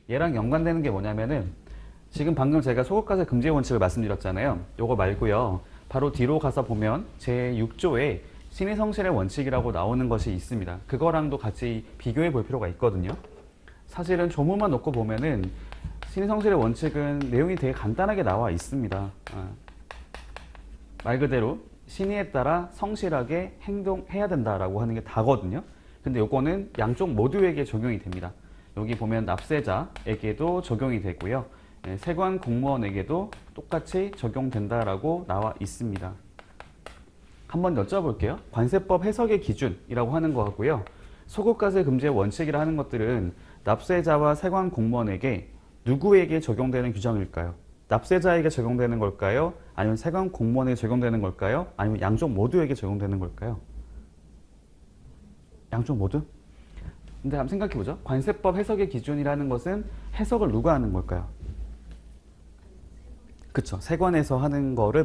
얘랑 연관되는 게 뭐냐면은 지금 방금 제가 소극과세 금지의 원칙을 말씀드렸잖아요. 요거 말고요. 바로 뒤로 가서 보면 제6조에 신의성실의 원칙이라고 나오는 것이 있습니다. 그거랑도 같이 비교해 볼 필요가 있거든요. 사실은 조문만 놓고 보면은 신의성실의 원칙은 내용이 되게 간단하게 나와 있습니다. 말 그대로 신의에 따라 성실하게 행동해야 된다라고 하는 게 다거든요. 근데 요거는 양쪽 모두에게 적용이 됩니다. 여기 보면 납세자에게도 적용이 되고요. 세관 공무원에게도 똑같이 적용된다라고 나와 있습니다. 한번 여쭤볼게요. 관세법 해석의 기준이라고 하는 거 같고요. 소극과세 금지의 원칙이라 하는 것들은 납세자와 세관 공무원에게 누구에게 적용되는 규정일까요? 납세자에게 적용되는 걸까요? 아니면 세관 공무원에게 적용되는 걸까요? 아니면 양쪽 모두에게 적용되는 걸까요? 양쪽 모두? 근데 한번 생각해보죠. 관세법 해석의 기준이라는 것은 해석을 누가 하는 걸까요? 그쵸. 세관에서 하는 거를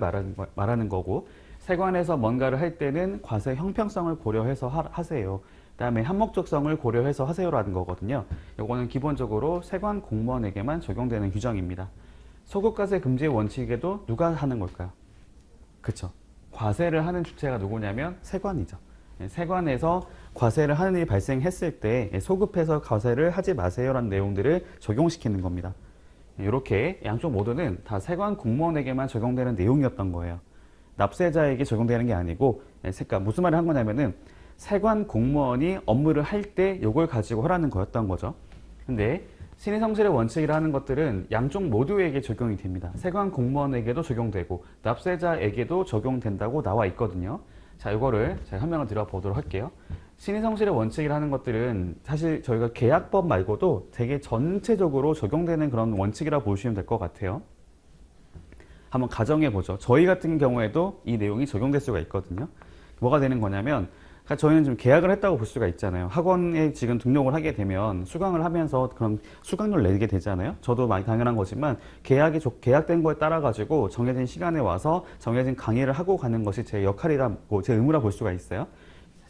말하는 거고, 세관에서 뭔가를 할 때는 과세 형평성을 고려해서 하세요. 그 다음에 한목적성을 고려해서 하세요라는 거거든요. 요거는 기본적으로 세관 공무원에게만 적용되는 규정입니다. 소극과세 금지의 원칙에도 누가 하는 걸까요? 그쵸. 과세를 하는 주체가 누구냐면 세관이죠. 세관에서 과세를 하는 일이 발생했을 때 소급해서 과세를 하지 마세요라는 내용들을 적용시키는 겁니다. 이렇게 양쪽 모두는 다 세관 공무원에게만 적용되는 내용이었던 거예요. 납세자에게 적용되는 게 아니고, 그러니까 무슨 말을 한 거냐면은 세관 공무원이 업무를 할 때 이걸 가지고 하라는 거였던 거죠. 근데 신의성실의 원칙이라는 것들은 양쪽 모두에게 적용이 됩니다. 세관 공무원에게도 적용되고 납세자에게도 적용된다고 나와 있거든요. 자, 이거를 제가 설명을 드려보도록 할게요. 신의성실의 원칙이라는 것들은 사실 저희가 계약법 말고도 되게 전체적으로 적용되는 그런 원칙이라고 보시면 될 것 같아요. 한번 가정해 보죠. 저희 같은 경우에도 이 내용이 적용될 수가 있거든요. 뭐가 되는 거냐면, 그러니까 저희는 지금 계약을 했다고 볼 수가 있잖아요. 학원에 지금 등록을 하게 되면 수강을 하면서 그런 수강료를 내게 되잖아요. 저도 많이 당연한 거지만 계약된 거에 따라 가지고 정해진 시간에 와서 정해진 강의를 하고 가는 것이 제 역할이다, 제 의무라 볼 수가 있어요.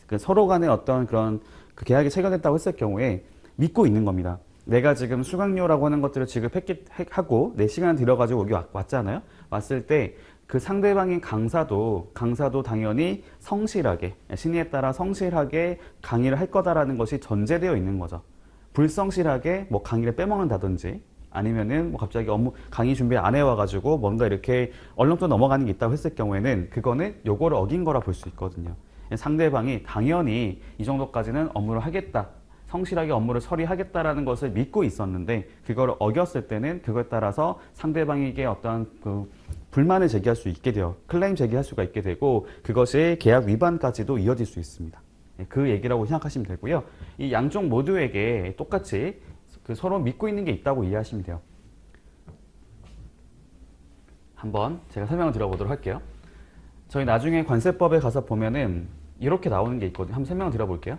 그 서로 간에 어떤 그런 그 계약이 체결됐다고 했을 경우에 믿고 있는 겁니다. 내가 지금 수강료라고 하는 것들을 지급하고 내 시간 들여가지고 여기 왔잖아요. 왔을 때 그 상대방인 강사도 당연히 성실하게, 신의에 따라 성실하게 강의를 할 거다라는 것이 전제되어 있는 거죠. 불성실하게 뭐 강의를 빼먹는다든지 아니면은 뭐 갑자기 강의 준비 안 해와가지고 뭔가 이렇게 얼렁뚱 넘어가는 게 있다고 했을 경우에는 그거는 요거를 어긴 거라 볼 수 있거든요. 상대방이 당연히 이 정도까지는 업무를 하겠다, 성실하게 업무를 처리하겠다라는 것을 믿고 있었는데 그거를 어겼을 때는 그거에 따라서 상대방에게 어떤 그 불만을 제기할 수 있게 돼요. 클레임 제기할 수가 있게 되고 그것이 계약 위반까지도 이어질 수 있습니다. 그 얘기라고 생각하시면 되고요. 이 양쪽 모두에게 똑같이 그 서로 믿고 있는 게 있다고 이해하시면 돼요. 한번 제가 설명을 드려보도록 할게요. 저희 나중에 관세법에 가서 보면은 이렇게 나오는 게 있거든요. 한번 설명을 드려볼게요.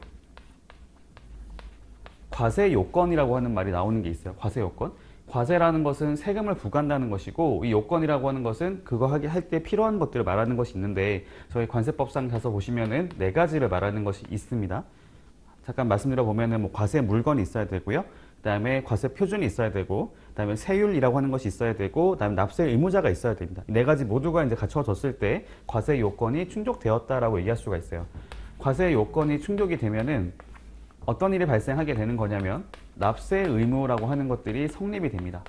과세 요건이라고 하는 말이 나오는 게 있어요. 과세 요건. 과세라는 것은 세금을 부과한다는 것이고 이 요건이라고 하는 것은 그거 할 때 필요한 것들을 말하는 것이 있는데 저희 관세법상 가서 보시면은 4가지를 말하는 것이 있습니다. 잠깐 말씀드려 보면은 뭐 과세 물건이 있어야 되고요. 그다음에 과세 표준이 있어야 되고, 그다음에 세율이라고 하는 것이 있어야 되고, 그다음에 납세 의무자가 있어야 됩니다. 4가지 모두가 이제 갖춰졌을 때 과세 요건이 충족되었다라고 얘기할 수가 있어요. 과세 요건이 충족이 되면은 어떤 일이 발생하게 되는 거냐면 납세 의무라고 하는 것들이 성립이 됩니다.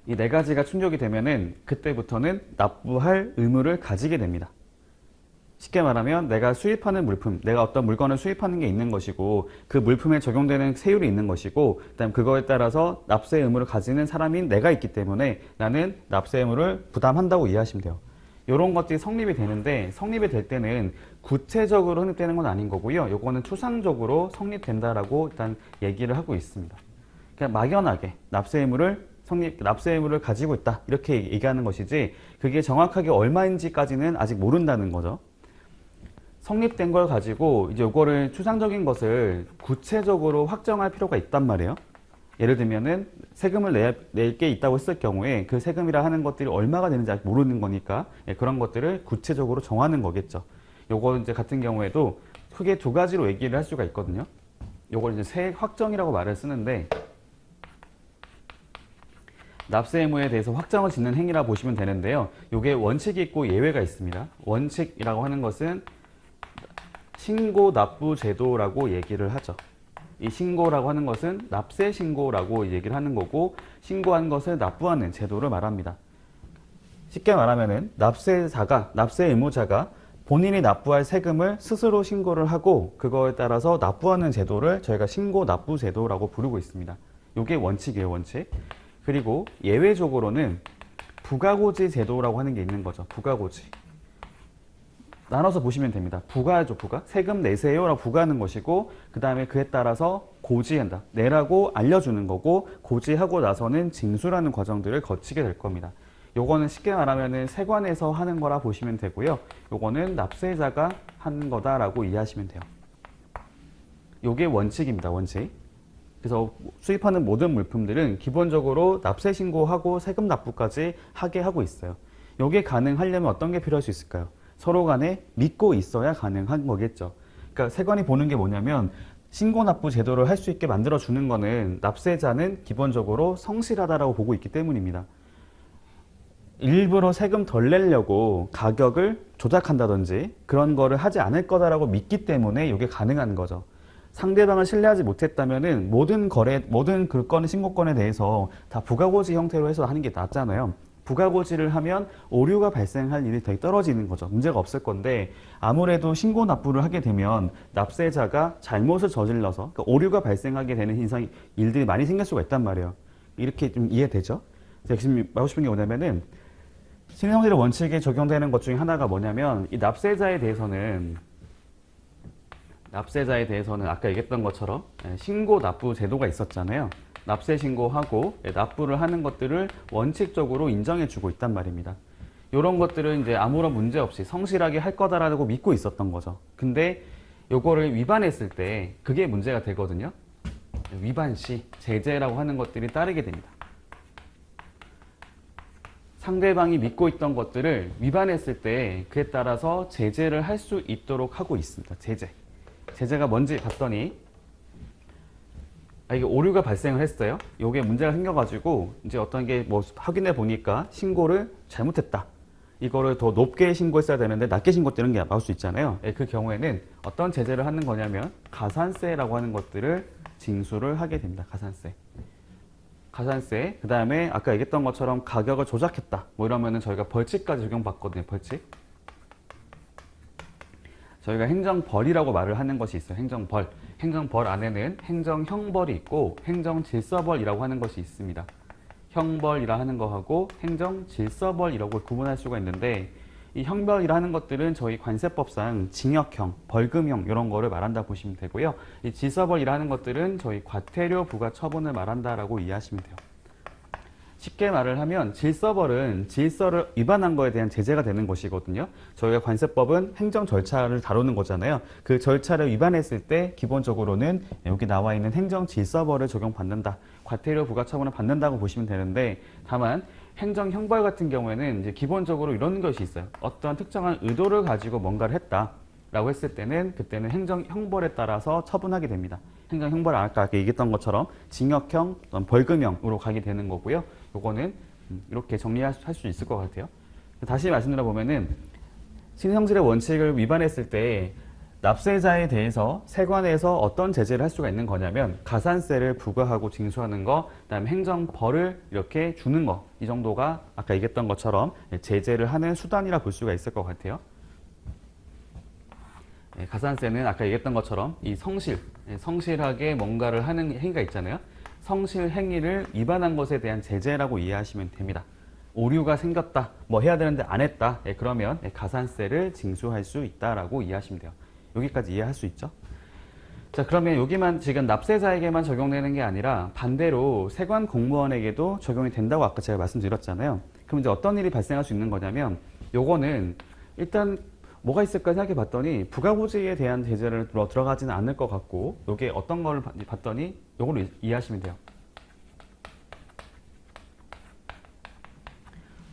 이 4가지가 충족이 되면은 그때부터는 납부할 의무를 가지게 됩니다. 쉽게 말하면 내가 수입하는 물품, 내가 어떤 물건을 수입하는 게 있는 것이고 그 물품에 적용되는 세율이 있는 것이고 그다음 그거에 따라서 납세 의무를 가지는 사람인 내가 있기 때문에 나는 납세 의무를 부담한다고 이해하시면 돼요. 이런 것들이 성립이 되는데 성립이 될 때는 구체적으로 성립되는 건 아닌 거고요. 요거는 추상적으로 성립된다라고 일단 얘기를 하고 있습니다. 그냥 막연하게 납세 의무를 가지고 있다 이렇게 얘기하는 것이지 그게 정확하게 얼마인지까지는 아직 모른다는 거죠. 성립된 걸 가지고 이제 요거를 추상적인 것을 구체적으로 확정할 필요가 있단 말이에요. 예를 들면은 세금을 낼 게 있다고 했을 경우에 그 세금이라 하는 것들이 얼마가 되는지 아직 모르는 거니까 그런 것들을 구체적으로 정하는 거겠죠. 요거 이제 같은 경우에도 크게 2가지로 얘기를 할 수가 있거든요. 요걸 이제 세액 확정이라고 말을 쓰는데, 납세 의무에 대해서 확정을 짓는 행위라 보시면 되는데요. 요게 원칙이 있고 예외가 있습니다. 원칙이라고 하는 것은 신고 납부 제도라고 얘기를 하죠. 이 신고라고 하는 것은 납세 신고라고 얘기를 하는 거고, 신고한 것을 납부하는 제도를 말합니다. 쉽게 말하면은 납세자가, 납세 의무자가 본인이 납부할 세금을 스스로 신고를 하고 그거에 따라서 납부하는 제도를 저희가 신고 납부 제도라고 부르고 있습니다. 이게 원칙이에요, 원칙. 그리고 예외적으로는 부가고지 제도라고 하는 게 있는 거죠. 부가고지. 나눠서 보시면 됩니다. 부가죠, 부가. 세금 내세요라고 부과하는 것이고, 그 다음에 그에 따라서 고지한다. 내라고 알려주는 거고, 고지하고 나서는 징수라는 과정들을 거치게 될 겁니다. 요거는 쉽게 말하면은 세관에서 하는 거라 보시면 되고요. 요거는 납세자가 하는 거다라고 이해하시면 돼요. 요게 원칙입니다, 원칙. 그래서 수입하는 모든 물품들은 기본적으로 납세 신고하고 세금 납부까지 하게 하고 있어요. 요게 가능하려면 어떤 게 필요할 수 있을까요? 서로 간에 믿고 있어야 가능한 거겠죠. 그러니까 세관이 보는 게 뭐냐면, 신고 납부 제도를 할 수 있게 만들어 주는 거는 납세자는 기본적으로 성실하다라고 보고 있기 때문입니다. 일부러 세금 덜 내려고 가격을 조작한다든지 그런 거를 하지 않을 거다라고 믿기 때문에 이게 가능한 거죠. 상대방을 신뢰하지 못했다면은 모든 물건 신고권에 대해서 다 부가고지 형태로 해서 하는 게 낫잖아요. 부가고지를 하면 오류가 발생할 일이 되게 떨어지는 거죠. 문제가 없을 건데, 아무래도 신고 납부를 하게 되면 납세자가 잘못을 저질러서, 그러니까 오류가 발생하게 되는 일들이 많이 생길 수가 있단 말이에요. 이렇게 좀 이해되죠? 제가 지금 말하고 싶은 게 뭐냐면은, 신성실의 원칙에 적용되는 것 중에 하나가 뭐냐면, 이 납세자에 대해서는 아까 얘기했던 것처럼 신고 납부 제도가 있었잖아요. 납세 신고하고 납부를 하는 것들을 원칙적으로 인정해 주고 있단 말입니다. 이런 것들은 이제 아무런 문제 없이 성실하게 할 거다라고 믿고 있었던 거죠. 근데 요거를 위반했을 때 그게 문제가 되거든요. 위반 시 제재라고 하는 것들이 따르게 됩니다. 상대방이 믿고 있던 것들을 위반했을 때 그에 따라서 제재를 할 수 있도록 하고 있습니다. 제재가 뭔지 봤더니, 이게 오류가 발생을 했어요. 요게 문제가 생겨가지고 이제 어떤 게 뭐 확인해 보니까 신고를 잘못했다. 이거를 더 높게 신고했어야 되는데 낮게 신고되는 게 나올 수 있잖아요. 그 경우에는 어떤 제재를 하는 거냐면 가산세라고 하는 것들을 징수를 하게 됩니다. 가산세. 그 다음에 아까 얘기했던 것처럼 가격을 조작했다. 뭐 이러면은 저희가 벌칙까지 적용받거든요. 벌칙. 저희가 행정벌이라고 말을 하는 것이 있어요. 행정벌. 행정벌 안에는 행정형벌이 있고 행정질서벌이라고 하는 것이 있습니다. 형벌이라 하는 거하고 행정질서벌이라고 구분할 수가 있는데, 이 형벌이라 하는 것들은 저희 관세법상 징역형, 벌금형 이런 거를 말한다 보시면 되고요. 이 질서벌이라 하는 것들은 저희 과태료 부과 처분을 말한다라고 이해하시면 돼요. 쉽게 말을 하면 질서벌은 질서를 위반한 거에 대한 제재가 되는 것이거든요. 저희가 관세법은 행정 절차를 다루는 거잖아요. 그 절차를 위반했을 때 기본적으로는 여기 나와 있는 행정 질서벌을 적용받는다. 과태료 부과 처분을 받는다고 보시면 되는데, 다만 행정 형벌 같은 경우에는 이제 기본적으로 이런 것이 있어요. 어떤 특정한 의도를 가지고 뭔가를 했다라고 했을 때는 그때는 행정 형벌에 따라서 처분하게 됩니다. 행정 형벌 아까 얘기했던 것처럼 징역형, 벌금형으로 가게 되는 거고요. 요거는 이렇게 정리할 수 있을 것 같아요. 다시 말씀드려 보면은, 신성실의 원칙을 위반했을 때 납세자에 대해서 세관에서 어떤 제재를 할 수가 있는 거냐면 가산세를 부과하고 징수하는 거, 그다음에 행정벌을 이렇게 주는 거, 이 정도가 아까 얘기했던 것처럼 제재를 하는 수단이라 볼 수가 있을 것 같아요. 가산세는 아까 얘기했던 것처럼 이 성실하게 뭔가를 하는 행위가 있잖아요. 성실 행위를 위반한 것에 대한 제재라고 이해하시면 됩니다. 오류가 생겼다, 뭐 해야 되는데 안 했다, 그러면 가산세를 징수할 수 있다라고 이해하시면 돼요. 여기까지 이해할 수 있죠? 자, 그러면 여기만 지금 납세자에게만 적용되는 게 아니라 반대로 세관 공무원에게도 적용이 된다고 아까 제가 말씀드렸잖아요. 그럼 이제 어떤 일이 발생할 수 있는 거냐면, 요거는 일단 뭐가 있을까 생각해 봤더니 부가고지에 대한 제재를 들어가지는 않을 것 같고, 요게 어떤 걸 봤더니 요걸로 이해하시면 돼요.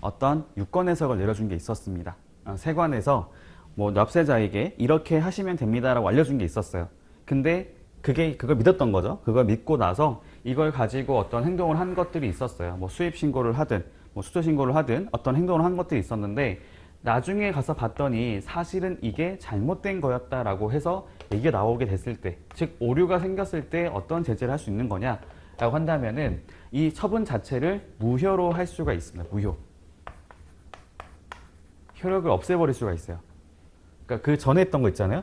어떤 유권 해석을 내려준 게 있었습니다. 세관에서 뭐 납세자에게 이렇게 하시면 됩니다라고 알려준 게 있었어요. 근데 그걸 믿었던 거죠. 그걸 믿고 나서 이걸 가지고 어떤 행동을 한 것들이 있었어요. 뭐 수입 신고를 하든, 뭐 수조 신고를 하든 어떤 행동을 한 것들이 있었는데 나중에 가서 봤더니 사실은 이게 잘못된 거였다라고 해서 얘기가 나오게 됐을 때, 즉 오류가 생겼을 때 어떤 제재를 할 수 있는 거냐라고 한다면은 이 처분 자체를 무효로 할 수가 있습니다. 무효. 효력을 없애버릴 수가 있어요. 그러니까 그 전에 했던 거 있잖아요.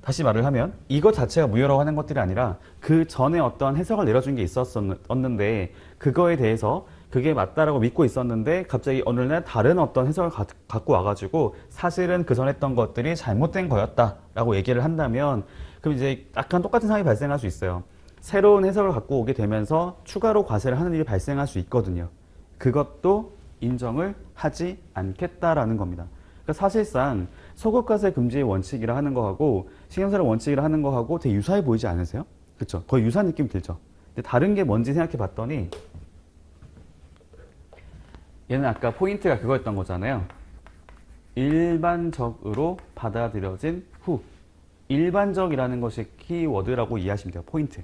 다시 말을 하면 이것 자체가 무효라고 하는 것들이 아니라 그 전에 어떤 해석을 내려준 게 있었는데 그거에 대해서 그게 맞다라고 믿고 있었는데 갑자기 어느 날 다른 어떤 해석을 갖고 와가지고 사실은 그 전에 했던 것들이 잘못된 거였다라고 얘기를 한다면 그럼 이제 약간 똑같은 상황이 발생할 수 있어요. 새로운 해석을 갖고 오게 되면서 추가로 과세를 하는 일이 발생할 수 있거든요. 그것도 인정을 하지 않겠다라는 겁니다. 그러니까 사실상 소급과세 금지의 원칙이라 하는 거하고 신경세를 원칙이라 하는 거하고 되게 유사해 보이지 않으세요? 그렇죠? 거의 유사한 느낌 들죠? 근데 다른 게 뭔지 생각해 봤더니 얘는 아까 포인트가 그거였던 거잖아요. 일반적으로 받아들여진 후. 일반적이라는 것이 키워드라고 이해하시면 돼요. 포인트.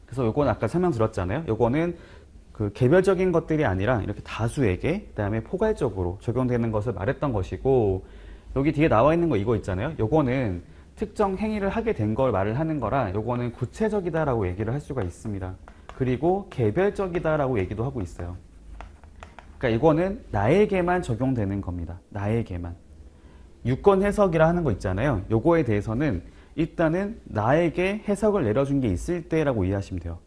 그래서 요건 아까 설명드렸잖아요. 요거는 그 개별적인 것들이 아니라 이렇게 다수에게 그다음에 포괄적으로 적용되는 것을 말했던 것이고 여기 뒤에 나와 있는 거 이거 있잖아요. 요거는 특정 행위를 하게 된 걸 말을 하는 거라 요거는 구체적이다라고 얘기를 할 수가 있습니다. 그리고 개별적이다라고 얘기도 하고 있어요. 그러니까 이거는 나에게만 적용되는 겁니다. 나에게만. 유권 해석이라 하는 거 있잖아요. 요거에 대해서는 일단은 나에게 해석을 내려준 게 있을 때라고 이해하시면 돼요.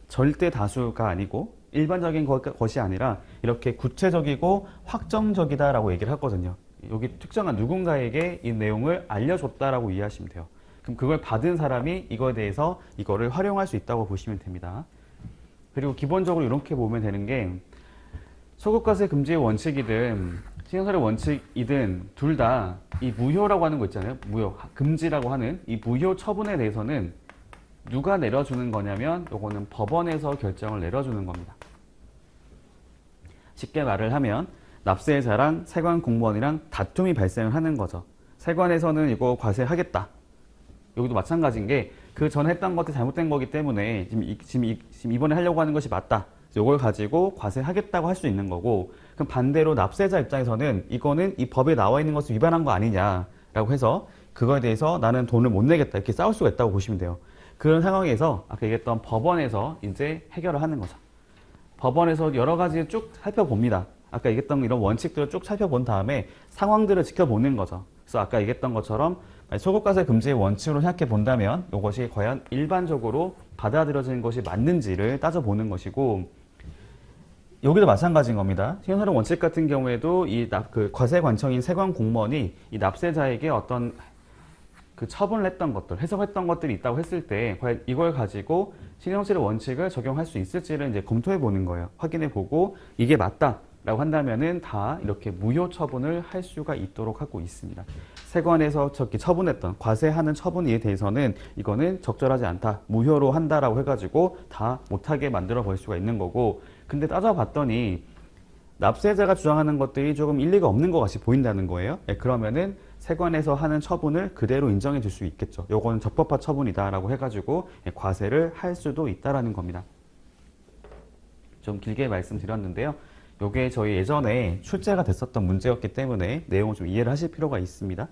절대 다수가 아니고 일반적인 것이 아니라 이렇게 구체적이고 확정적이다라고 얘기를 하거든요. 여기 특정한 누군가에게 이 내용을 알려줬다라고 이해하시면 돼요. 그럼 그걸 받은 사람이 이거에 대해서 이거를 활용할 수 있다고 보시면 됩니다. 그리고 기본적으로 이렇게 보면 되는 게 소급과세 금지의 원칙이든 신경세의 원칙이든 둘 다 이 무효라고 하는 거 있잖아요. 무효, 금지라고 하는 이 무효 처분에 대해서는 누가 내려주는 거냐면 요거는 법원에서 결정을 내려주는 겁니다. 쉽게 말을 하면 납세자랑 세관 공무원이랑 다툼이 발생을 하는 거죠. 세관에서는 이거 과세하겠다. 여기도 마찬가지인 게 그 전에 했던 것도 잘못된 거기 때문에 지금 이번에 하려고 하는 것이 맞다. 이걸 가지고 과세하겠다고 할 수 있는 거고 그럼 반대로 납세자 입장에서는 이거는 이 법에 나와 있는 것을 위반한 거 아니냐라고 해서 그거에 대해서 나는 돈을 못 내겠다 이렇게 싸울 수가 있다고 보시면 돼요. 그런 상황에서 아까 얘기했던 법원에서 이제 해결을 하는 거죠. 법원에서 여러 가지 쭉 살펴봅니다. 아까 얘기했던 이런 원칙들을 쭉 살펴본 다음에 상황들을 지켜보는 거죠. 그래서 아까 얘기했던 것처럼 소급과세 금지의 원칙으로 생각해 본다면 이것이 과연 일반적으로 받아들여지는 것이 맞는지를 따져보는 것이고 여기도 마찬가지인 겁니다. 신경세의 원칙 같은 경우에도 그 과세관청인 세관 공무원이 이 납세자에게 어떤 그 처분을 했던 것들, 해석했던 것들이 있다고 했을 때 과연 이걸 가지고 신경세의 원칙을 적용할 수 있을지를 이제 검토해 보는 거예요. 확인해 보고 이게 맞다라고 한다면은 다 이렇게 무효 처분을 할 수가 있도록 하고 있습니다. 세관에서 저기 처분했던 과세하는 처분에 대해서는 이거는 적절하지 않다, 무효로 한다라고 해가지고 다 못하게 만들어 볼 수가 있는 거고 근데 따져봤더니 납세자가 주장하는 것들이 조금 일리가 없는 것 같이 보인다는 거예요. 그러면은 세관에서 하는 처분을 그대로 인정해 줄 수 있겠죠. 요거는 적법한 처분이다라고 해가지고 과세를 할 수도 있다라는 겁니다. 좀 길게 말씀드렸는데요. 요게 저희 예전에 출제가 됐었던 문제였기 때문에 내용을 좀 이해를 하실 필요가 있습니다.